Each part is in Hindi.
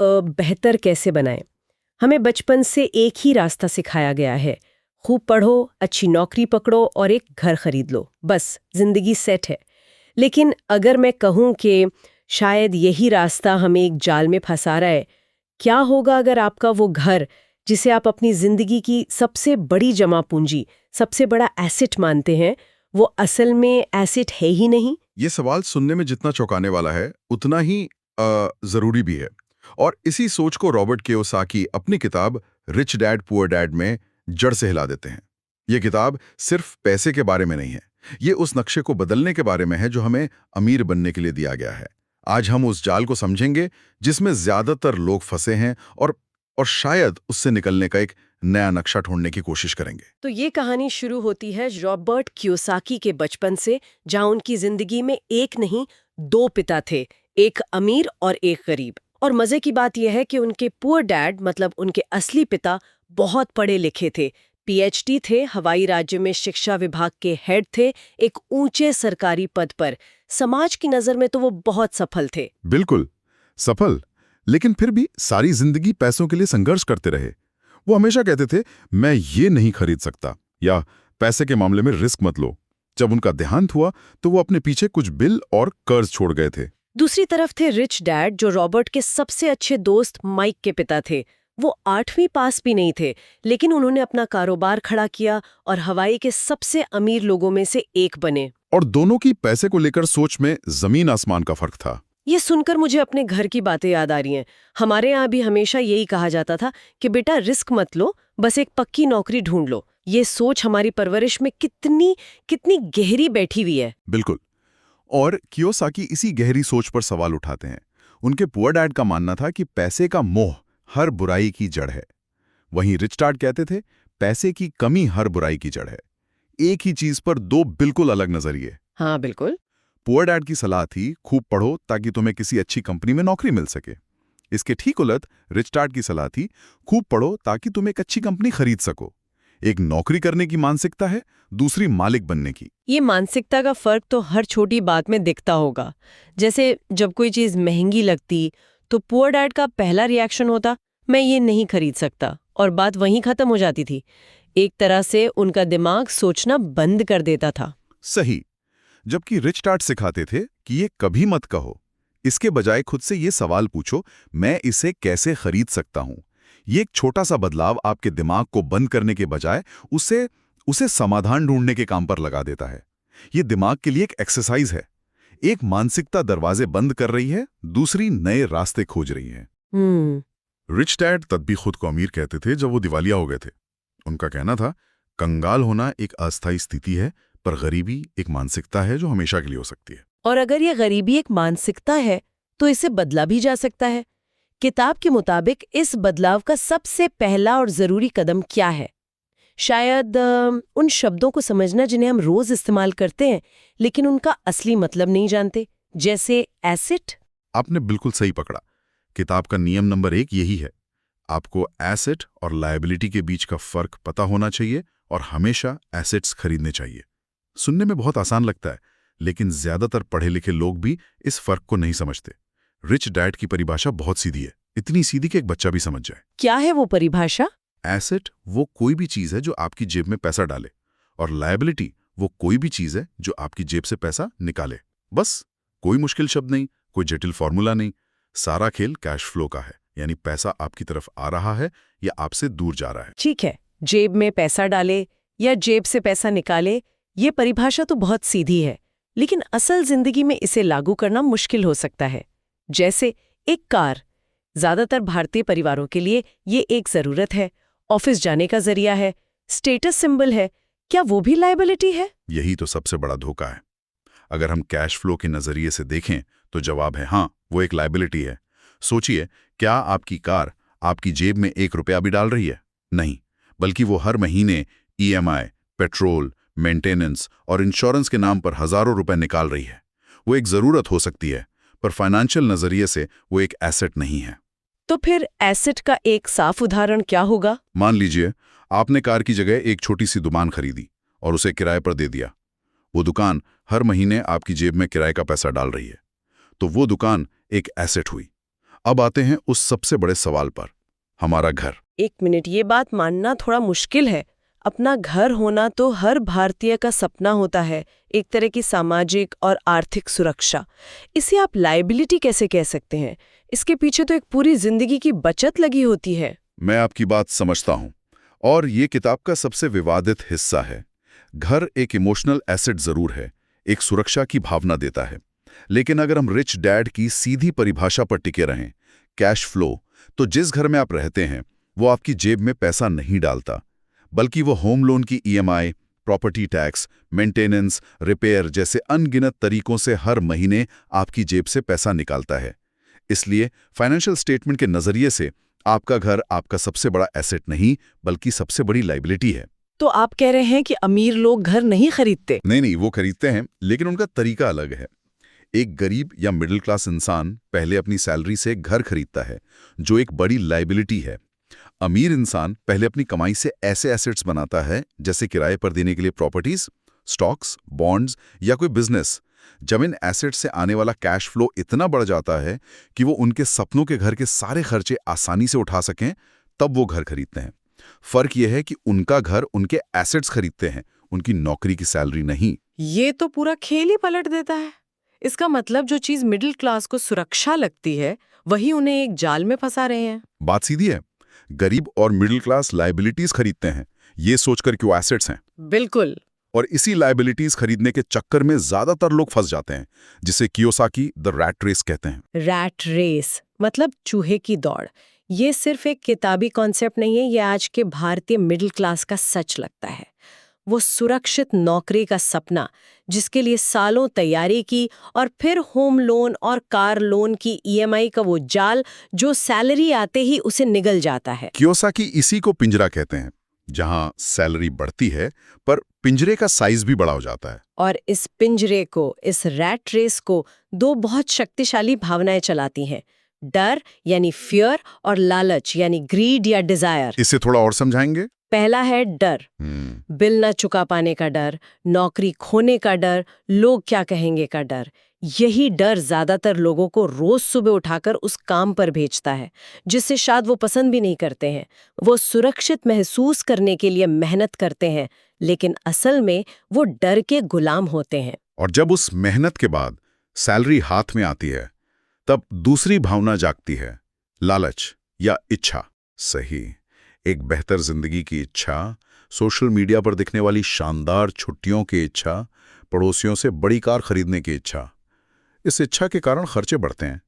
बेहतर कैसे बनाएं। हमें बचपन से एक ही रास्ता सिखाया गया है, खूब पढ़ो, अच्छी नौकरी पकड़ो और एक घर खरीद लो, बस जिंदगी सेट है। लेकिन अगर मैं कहूँ कि शायद यही रास्ता हमें एक जाल में फंसा रहा है, क्या होगा अगर आपका वो घर, जिसे आप अपनी जिंदगी की सबसे बड़ी जमा पूंजी, सबसे बड़ा एसेट मानते हैं, वो असल में एसेट है ही नहीं? ये सवाल सुनने में जितना चौंकाने वाला है उतना ही जरूरी भी है। और इसी सोच को रॉबर्ट कियोसाकी अपनी किताब रिच डैड पुअर डैड में जड़ से हिला देते हैं। ये किताब सिर्फ पैसे के बारे में नहीं है, ये उस नक्शे को बदलने के बारे में है जो हमें अमीर बनने के लिए दिया गया है। आज हम उस जाल को समझेंगे जिसमें ज्यादातर लोग फंसे हैं और शायद उससे निकलने का एक नया नक्शा ढूंढने की कोशिश करेंगे। तो ये कहानी शुरू होती है रॉबर्ट कियोसाकी के बचपन से, जहां उनकी जिंदगी में एक नहीं, दो पिता थे, एक अमीर और एक गरीब। और मजे की बात यह है कि उनके पुअर डैड, मतलब उनके असली पिता, बहुत पढ़े लिखे थे, पीएचडी थे, हवाई राज्य में शिक्षा विभाग के हेड थे, एक ऊंचे सरकारी पद पर। समाज की नजर में तो वो बहुत सफल थे। बिल्कुल सफल, लेकिन फिर भी सारी जिंदगी पैसों के लिए संघर्ष करते रहे। वो हमेशा कहते थे, मैं ये नहीं खरीद सकता, या पैसे के मामले में रिस्क मत लो। जब उनका देहांत हुआ तो वो अपने पीछे कुछ बिल और कर्ज छोड़ गए थे। दूसरी तरफ थे रिच डैड, जो रॉबर्ट के सबसे अच्छे दोस्त माइक के पिता थे। वो 8वीं पास भी नहीं थे, लेकिन उन्होंने अपना कारोबार खड़ा किया और हवाई के सबसे अमीर लोगों में से एक बने। और दोनों की पैसे को लेकर सोच में जमीन आसमान का फर्क था। ये सुनकर मुझे अपने घर की बातें याद आ रही हैं। हमारे यहाँ भी हमेशा यही कहा जाता था कि बेटा रिस्क मत लो, बस एक पक्की नौकरी ढूंढ लो। ये सोच हमारी परवरिश में कितनी कितनी गहरी बैठी हुई है। बिल्कुल। और कियोसाकी इसी गहरी सोच पर सवाल उठाते हैं। उनके पुअर डैड का मानना था कि पैसे का मोह हर बुराई की जड़ है। वहीं रिच डैड कहते थे, पैसे की कमी हर बुराई की जड़ है। एक ही चीज पर दो बिल्कुल अलग नजरिए। हाँ बिल्कुल। पुअर डैड की सलाह थी, खूब पढ़ो ताकि तुम्हें किसी अच्छी कंपनी में नौकरी मिल सके। इसके ठीक उलट रिच डैड की सलाह थी, खूब पढ़ो ताकि तुम एक अच्छी कंपनी खरीद सको। एक नौकरी करने की मानसिकता है, दूसरी मालिक बनने की। ये मानसिकता का फर्क तो हर छोटी बात में दिखता होगा। जैसे जब कोई चीज महंगी लगती तो पुअर डैड का पहला रिएक्शन होता, मैं ये नहीं खरीद सकता, और बात वहीं खत्म हो जाती थी। एक तरह से उनका दिमाग सोचना बंद कर देता था। सही। जबकि रिच डैड सिखाते थे कि ये कभी मत कहो, इसके बजाय खुद से ये सवाल पूछो, मैं इसे कैसे खरीद सकता हूं। ये एक छोटा सा बदलाव आपके दिमाग को बंद करने के बजाय उसे समाधान ढूंढने के काम पर लगा देता है। ये दिमाग के लिए एक एक्सरसाइज है। एक मानसिकता दरवाजे बंद कर रही है, दूसरी नए रास्ते खोज रही है। रिच डैड तब भी खुद को अमीर कहते थे जब वो दिवालिया हो गए थे। उनका कहना था, कंगाल होना एक अस्थायी स्थिति है, पर गरीबी एक मानसिकता है जो हमेशा के लिए हो सकती है। और अगर ये गरीबी एक मानसिकता है तो इसे बदला भी जा सकता है। किताब के मुताबिक इस बदलाव का सबसे पहला और जरूरी कदम क्या है? शायद उन शब्दों को समझना जिन्हें हम रोज इस्तेमाल करते हैं लेकिन उनका असली मतलब नहीं जानते, जैसे एसेट। आपने बिल्कुल सही पकड़ा। किताब का नियम नंबर 1 यही है, आपको एसेट और लायबिलिटी के बीच का फर्क पता होना चाहिए और हमेशा एसेट्स खरीदने चाहिए। सुनने में बहुत आसान लगता है, लेकिन ज्यादातर पढ़े लिखे लोग भी इस फर्क को नहीं समझते। रिच डैड की परिभाषा बहुत सीधी है, इतनी सीधी कि एक बच्चा भी समझ जाए। क्या है वो परिभाषा? एसेट वो कोई भी चीज है जो आपकी जेब में पैसा डाले, और लायबिलिटी वो कोई भी चीज है जो आपकी जेब से पैसा निकाले। बस, कोई मुश्किल शब्द नहीं, कोई जटिल फॉर्मूला नहीं। सारा खेल कैश फ्लो का है, यानी पैसा आपकी तरफ आ रहा है या आपसे दूर जा रहा है। ठीक है, जेब में पैसा डाले या जेब से पैसा निकाले, ये परिभाषा तो बहुत सीधी है, लेकिन असल जिंदगी में इसे लागू करना मुश्किल हो सकता है। जैसे एक कार, ज्यादातर भारतीय परिवारों के लिए ये एक जरूरत है, ऑफिस जाने का जरिया है, स्टेटस सिंबल है। क्या वो भी लायबिलिटी है? यही तो सबसे बड़ा धोखा है। अगर हम कैश फ्लो के नजरिए से देखें तो जवाब है हाँ, वो एक लायबिलिटी है। सोचिए, क्या आपकी कार आपकी जेब में 1 रुपया भी डाल रही है? नहीं, बल्कि वो हर महीने ईएमआई, पेट्रोल, मेंटेनेंस और इंश्योरेंस के नाम पर हजारों रुपए निकाल रही है। वो एक जरूरत हो सकती है, पर फाइनेंशियल नजरिए से वो एक एसेट नहीं है। तो फिर एसेट का एक साफ उदाहरण क्या होगा? मान लीजिए आपने कार की जगह एक छोटी सी दुकान खरीदी और उसे किराए पर दे दिया। वो दुकान हर महीने आपकी जेब में किराए का पैसा डाल रही है, तो वो दुकान एक एसेट हुई। अब आते हैं उस सबसे बड़े सवाल पर, हमारा घर। एक मिनट, ये बात मानना थोड़ा मुश्किल है। अपना घर होना तो हर भारतीय का सपना होता है, एक तरह की सामाजिक और आर्थिक सुरक्षा। इसे आप लायबिलिटी कैसे कह सकते हैं? इसके पीछे तो एक पूरी जिंदगी की बचत लगी होती है। मैं आपकी बात समझता हूं, और ये किताब का सबसे विवादित हिस्सा है। घर एक इमोशनल एसेट जरूर है, एक सुरक्षा की भावना देता है, लेकिन अगर हम रिच डैड की सीधी परिभाषा पर टिके रहें, कैश फ्लो, तो जिस घर में आप रहते हैं वो आपकी जेब में पैसा नहीं डालता, बल्कि वो होम लोन की EMI, property tax, maintenance, repair जैसे अनगिनत तरीकों से हर महीने आपकी जेब से पैसा निकालता है। इसलिए फाइनेंशियल स्टेटमेंट के नजरिए से आपका घर आपका सबसे बड़ा एसेट नहीं, बल्कि सबसे बड़ी लाइबिलिटी है। तो आप कह रहे हैं कि अमीर लोग घर नहीं खरीदते? नहीं, वो खरीदते हैं, लेकिन उनका तरीका अलग है। एक गरीब या मिडिल क्लास इंसान पहले अपनी सैलरी से एक घर खरीदता है, जो एक बड़ी लाइबिलिटी है। अमीर इंसान पहले अपनी कमाई से ऐसे एसेट्स बनाता है, जैसे किराए पर देने के लिए प्रॉपर्टीज, स्टॉक्स, बॉन्ड्स या कोई बिजनेस। जब इन एसेट्स से आने वाला कैश फ्लो इतना बढ़ जाता है कि वो उनके सपनों के घर के सारे खर्चे आसानी से उठा सकें, तब वो घर खरीदते हैं। फर्क यह है कि उनका घर उनके एसेट्स खरीदते हैं, उनकी नौकरी की सैलरी नहीं। ये तो पूरा खेल ही पलट देता है। इसका मतलब जो चीज मिडिल क्लास को सुरक्षा लगती है, वही उन्हें एक जाल में फंसा रहे हैं। बात सीधी है, गरीब और मिडिल क्लास लाइबिलिटीज खरीदते हैं, ये सोचकर कि वो एसेट्स हैं। बिल्कुल। और इसी लाइबिलिटीज खरीदने के चक्कर में ज्यादातर लोग फंस जाते हैं, जिसे कियोसाकी द रैट रेस कहते हैं। रैट रेस मतलब चूहे की दौड़। ये सिर्फ एक किताबी कॉन्सेप्ट नहीं है, ये आज के भारतीय मिडिल क्लास का सच लगता है। वो सुरक्षित नौकरी का सपना, जिसके लिए सालों तैयारी की, और फिर होम लोन और कार लोन की ईएमआई का वो जाल जो सैलरी आते ही उसे निगल जाता है। कियोसाकी इसी को पिंजरा कहते हैं, जहां सैलरी बढ़ती है पर पिंजरे का साइज भी बड़ा हो जाता है। और इस पिंजरे को, इस रैट रेस को दो बहुत शक्तिशाली भावनाएं चलाती हैं, डर यानी फियर और लालच यानी ग्रीड या डिजायर। इसे थोड़ा और समझाएंगे? पहला है डर, बिल न चुका पाने का डर, नौकरी खोने का डर, लोग क्या कहेंगे का डर। यही डर ज्यादातर लोगों को रोज सुबह उठाकर उस काम पर भेजता है जिससे शायद वो पसंद भी नहीं करते हैं। वो सुरक्षित महसूस करने के लिए मेहनत करते हैं, लेकिन असल में वो डर के गुलाम होते हैं। और जब उस मेहनत के बाद सैलरी हाथ में आती है, तब दूसरी भावना जागती है, लालच या इच्छा। सही, एक बेहतर जिंदगी की इच्छा, सोशल मीडिया पर दिखने वाली शानदार छुट्टियों की इच्छा, पड़ोसियों से बड़ी कार खरीदने की इच्छा। इस इच्छा के कारण खर्चे बढ़ते हैं,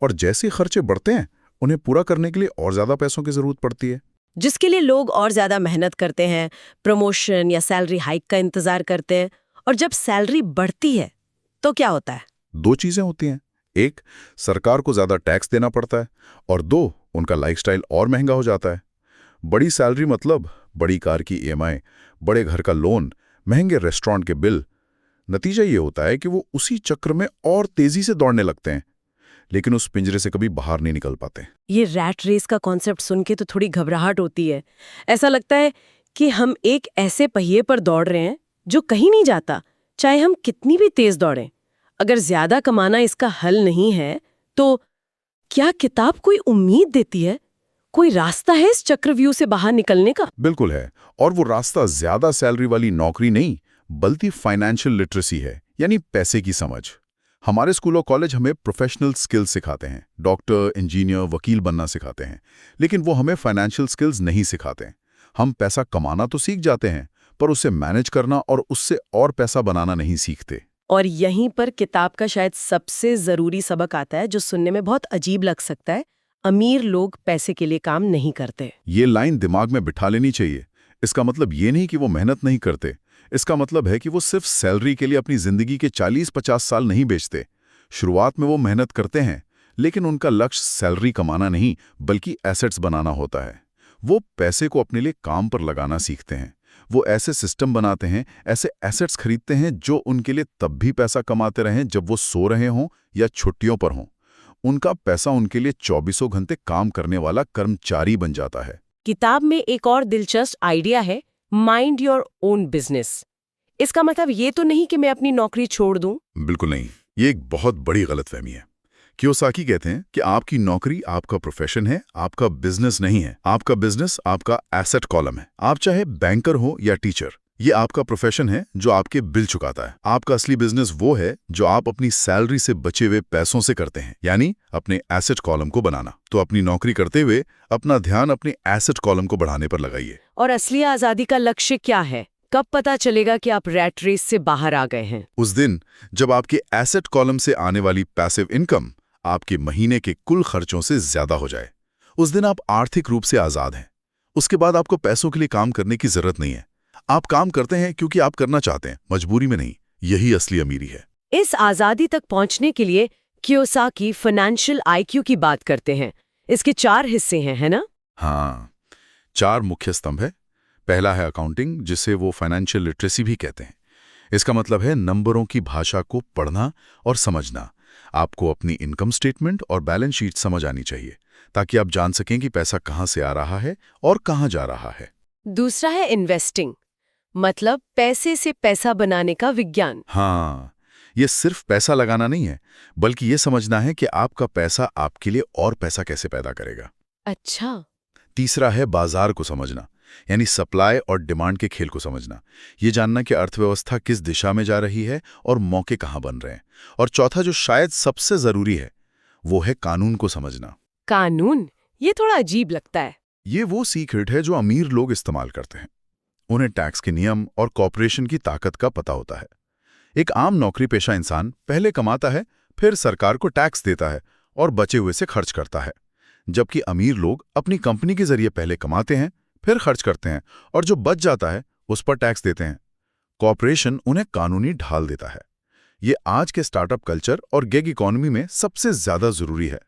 और जैसे खर्चे बढ़ते हैं उन्हें पूरा करने के लिए और ज्यादा पैसों की जरूरत पड़ती है, जिसके लिए लोग और ज्यादा मेहनत करते हैं, प्रमोशन या सैलरी हाइक का इंतजार करते हैं। और जब सैलरी बढ़ती है तो क्या होता है? दो चीजें होती हैं। एक, सरकार को ज्यादा टैक्स देना पड़ता है, और दो, उनका लाइफस्टाइल और महंगा हो जाता है। बड़ी सैलरी मतलब बड़ी कार की ईएमआई, बड़े घर का लोन, महंगे रेस्टोरेंट के बिल। नतीजा ये होता है कि वो उसी चक्र में और तेजी से दौड़ने लगते हैं, लेकिन उस पिंजरे से कभी बाहर नहीं निकल पाते। ये रैट रेस का कॉन्सेप्ट सुन के तो थोड़ी घबराहट होती है। ऐसा लगता है कि हम एक ऐसे पहिए पर दौड़ रहे हैं जो कहीं नहीं जाता, चाहे हम कितनी भी तेज दौड़ें। अगर ज्यादा कमाना इसका हल नहीं है, तो क्या किताब कोई उम्मीद देती है, कोई रास्ता है इस चक्रव्यूह से बाहर निकलने का? बिल्कुल है, और वो रास्ता ज्यादा सैलरी वाली नौकरी नहीं, बल्कि फाइनेंशियल लिटरेसी है, यानी पैसे की समझ। हमारे स्कूल और कॉलेज हमें प्रोफेशनल स्किल्स सिखाते हैं, डॉक्टर, इंजीनियर, वकील बनना सिखाते हैं, लेकिन वो हमें फाइनेंशियल स्किल्स नहीं सिखाते। हम पैसा कमाना तो सीख जाते हैं, पर उसे मैनेज करना और उससे और पैसा बनाना नहीं सीखते। और यहीं पर किताब का शायद सबसे जरूरी सबक आता है, जो सुनने में बहुत अजीब लग सकता है। अमीर लोग पैसे के लिए काम नहीं करते। ये लाइन दिमाग में बिठा लेनी चाहिए। इसका मतलब ये नहीं कि वो मेहनत नहीं करते, इसका मतलब है कि वो सिर्फ सैलरी के लिए अपनी जिंदगी के 40-50 साल नहीं बेचते। शुरुआत में वो मेहनत करते हैं, लेकिन उनका लक्ष्य सैलरी कमाना नहीं, बल्कि एसेट्स बनाना होता है। वो पैसे को अपने लिए काम पर लगाना सीखते हैं। वो ऐसे सिस्टम बनाते हैं, ऐसे एसेट्स खरीदते हैं जो उनके लिए तब भी पैसा कमाते रहें जब वो सो रहे हों या छुट्टियों पर हों। उनका पैसा उनके लिए 24 घंटे काम करने वाला कर्मचारी बन जाता है। किताब में एक और दिलचस्प आइडिया है, माइंड योर ओन बिजनेस। इसका मतलब ये तो नहीं कि मैं अपनी नौकरी छोड़ दूं। बिल्कुल नहीं, ये एक बहुत बड़ी गलतफहमी है। कियोसाकी कहते हैं कि आपकी नौकरी आपका प्रोफेशन है, आपका बिजनेस नहीं है। आपका बिजनेस आपका एसेट कॉलम है। आप चाहे बैंकर हो या टीचर, ये आपका प्रोफेशन है जो आपके बिल चुकाता है। आपका असली बिजनेस वो है जो आप अपनी सैलरी से बचे हुए पैसों से करते हैं, यानी अपने एसेट कॉलम को बनाना। तो अपनी नौकरी करते हुए अपना ध्यान अपने एसेट कॉलम को बढ़ाने पर लगाइए। और असली आजादी का लक्ष्य क्या है? कब पता चलेगा कि आप रैट रेस से बाहर आ गए हैं? उस दिन जब आपके एसेट कॉलम से आने वाली पैसिव इनकम आपके महीने के कुल खर्चों से ज्यादा हो जाए। उस दिन आप आर्थिक रूप से आजाद हैं। उसके बाद आपको पैसों के लिए काम करने की जरूरत नहीं है। आप काम करते हैं क्योंकि आप करना चाहते हैं, मजबूरी में नहीं। यही असली अमीरी है। इस आजादी तक पहुंचने के लिए कियोसाकी फाइनेंशियल आईक्यू की बात करते हैं। इसके 4 हिस्से हैं, है ना? हाँ, 4 मुख्य स्तंभ है। पहला है अकाउंटिंग, जिसे वो फाइनेंशियल लिटरेसी भी कहते हैं। इसका मतलब है नंबरों की भाषा को पढ़ना और समझना। आपको अपनी इनकम स्टेटमेंट और बैलेंस शीट समझ आनी चाहिए, ताकि आप जान सकें कि पैसा कहां से आ रहा है और कहां जा रहा है। दूसरा है इन्वेस्टिंग, मतलब पैसे से पैसा बनाने का विज्ञान। हाँ, ये सिर्फ पैसा लगाना नहीं है, बल्कि ये समझना है कि आपका पैसा आपके लिए और पैसा कैसे पैदा करेगा। अच्छा। तीसरा है बाजार को समझना, यानी सप्लाई और डिमांड के खेल को समझना। ये जानना कि अर्थव्यवस्था किस दिशा में जा रही है और मौके कहाँ बन रहे हैं। और चौथा, जो शायद सबसे जरूरी है, वो है कानून को समझना। कानून? ये थोड़ा अजीब लगता है। ये वो सीक्रेट है जो अमीर लोग इस्तेमाल करते हैं। उन्हें टैक्स के नियम और कॉर्पोरेशन की ताकत का पता होता है। एक आम नौकरी पेशा इंसान पहले कमाता है, फिर सरकार को टैक्स देता है और बचे हुए से खर्च करता है। जबकि अमीर लोग अपनी कंपनी के जरिए पहले कमाते हैं, फिर खर्च करते हैं और जो बच जाता है उस पर टैक्स देते हैं। कॉर्पोरेशन उन्हें कानूनी ढाल देता है। ये आज के स्टार्टअप कल्चर और गिग इकोनॉमी में सबसे ज्यादा जरूरी है।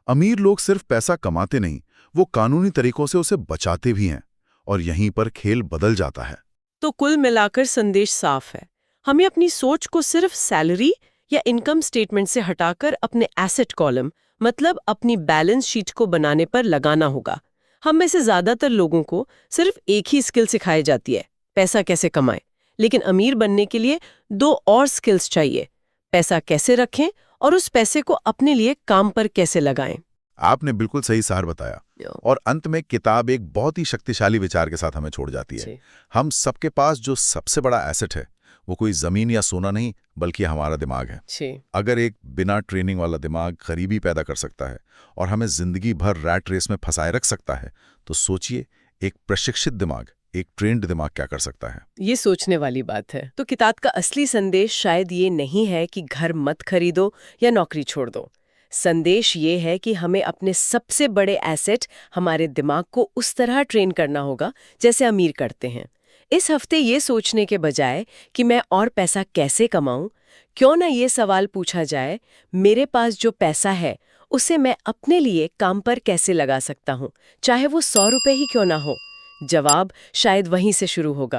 अमीर लोग सिर्फ पैसा कमाते नहीं, वो कानूनी तरीकों से उसे बचाते भी हैं, और यहीं पर खेल बदल जाता है। तो कुल मिलाकर संदेश साफ है। हमें अपनी सोच को सिर्फ सैलरी या इनकम स्टेटमेंट से हटाकर अपने एसेट कॉलम, मतलब अपनी बैलेंस शीट को बनाने पर लगाना होगा। हम में से ज्यादातर लोगों को सिर्फ एक ही स्किल सिखाई जाती है, पैसा कैसे कमाएं। लेकिन अमीर बनने के लिए 2 और स्किल्स चाहिए, पैसा कैसे रखें और उस पैसे को अपने लिए काम पर कैसे लगाएं। आपने बिल्कुल सही सार बताया। और अंत में किताब एक बहुत ही शक्तिशाली विचार के साथ हमें छोड़ जाती है। हम सबके पास जो सबसे बड़ा एसेट है, वो कोई जमीन या सोना नहीं, बल्कि हमारा दिमाग है। अगर एक बिना ट्रेनिंग वाला दिमाग गरीबी पैदा कर सकता है और हमें जिंदगी भर रैट रेस में फंसाए रख सकता है, तो सोचिए एक प्रशिक्षित दिमाग, एक ट्रेंड दिमाग क्या कर सकता है। ये सोचने वाली बात है। तो किताब का असली संदेश शायद ये नहीं है कि घर मत खरीदो या नौकरी छोड़ दो। संदेश ये है कि हमें अपने सबसे बड़े एसेट, हमारे दिमाग को उस तरह ट्रेन करना होगा जैसे अमीर करते हैं। इस हफ्ते ये सोचने के बजाय कि मैं और पैसा कैसे कमाऊं, क्यों ना ये सवाल पूछा जाए, मेरे पास जो पैसा है उसे मैं अपने लिए काम पर कैसे लगा सकता हूं, चाहे वो 100 रुपए ही क्यों ना हो। जवाब शायद वहीं से शुरू होगा।